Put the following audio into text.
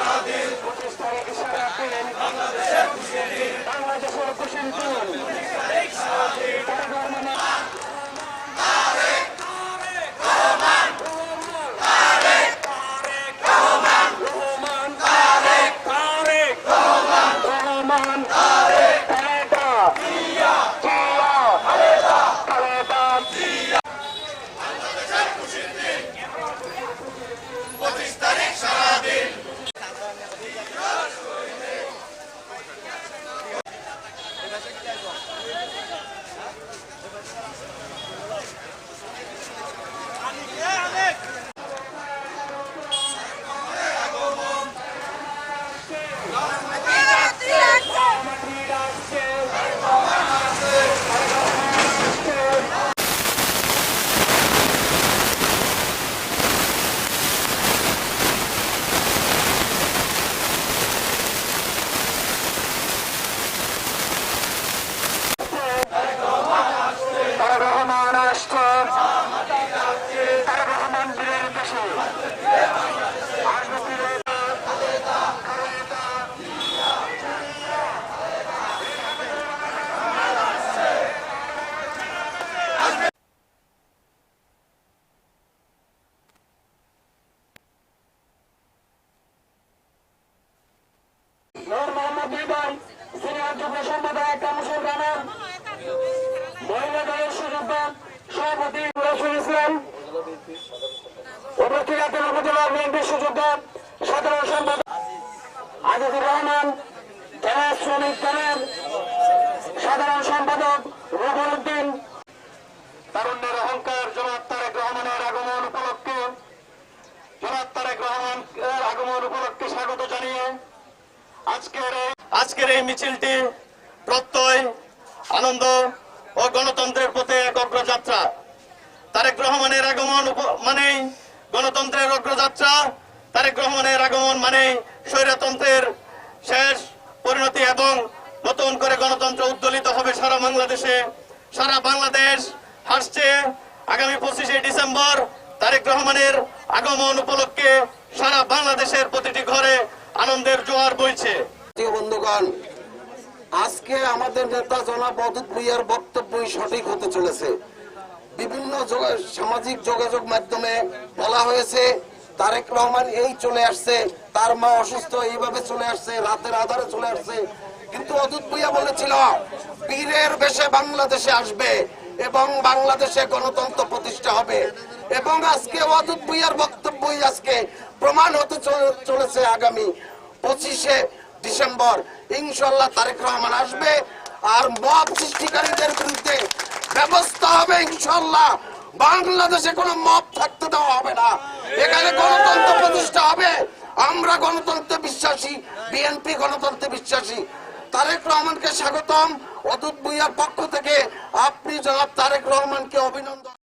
25 তারিখ সারাদিন বাংলাদেশের খুশির দিন। মহিলা দলের সুযোগ্য সভাপতি ইসলাম, উপজেলা বিএনপির সুযোগ্য সাধারণ সম্পাদক আজিজুর রহমান, জেলা শ্রমিক দলের সাধারণ সম্পাদক রুহুল উদ্দিন। তারুণ্যের অহংকার জনাব তারেক রহমানের আগমন উপলক্ষে স্বাগত জানিয়ে আজকের এই মিছিলটি প্রত্যয়, আনন্দ ও গণতন্ত্রের পথে এক অগ্রযাত্রা। তারেক রহমানের আগমন মানেই গণতন্ত্রের অগ্রযাত্রা। তারেক রহমানের আগমন মানেই স্বৈরতন্ত্রের শেষ পরিণতি এবং নতুন করে গণতন্ত্র উদ্দোলিত হবে সারা বাংলাদেশে। সারা বাংলাদেশ হাসছে। আগামী 25শে ডিসেম্বর তারেক রহমানের আগমন উপলক্ষে সারা বাংলাদেশের প্রতিটি ঘরে আনন্দের জোয়ার বইছে। বন্ধুগণ, আজকে আমাদের নেতা জনাব অদূত ভূঁইয়ার বক্তব্যই সঠিক হতে চলেছে। বিভিন্ন সামাজিক যোগাযোগ মাধ্যমে বলা হয়েছে তারেক রহমান এই চলে আসছে, তার মা অসুস্থ, এইভাবে চলে আসছে, রাতের আধারে চলে আসছে। কিন্তু অদূত ভূঁইয়া বলেছিল পীরের বেশে বাংলাদেশে আসবে এবং বাংলাদেশে গণতন্ত্র প্রতিষ্ঠা হবে। এবং আজকে অদূত ভূঁইয়ার বক্তব্যই আজকে প্রমাণ হতে চলেছে। আগামী 25শে ডিসেম্বর ইনশাআল্লাহ তারেক রহমান আসবে আর মব সৃষ্টিকারীদের বিরুদ্ধে ব্যবস্থা হবে ইনশাআল্লাহ। বাংলাদেশে কোনো মব থাকতে দেওয়া হবে না, এখানে গণতন্ত্র প্রতিষ্ঠা হবে। আমরা গণতন্ত্রে বিশ্বাসী, বিএনপি গণতন্ত্রে বিশ্বাসী। তারেক রহমানকে স্বাগতম। অদূত ভূঁইয়ার পক্ষ থেকে আপনি জনাব তারেক রহমানকে অভিনন্দন।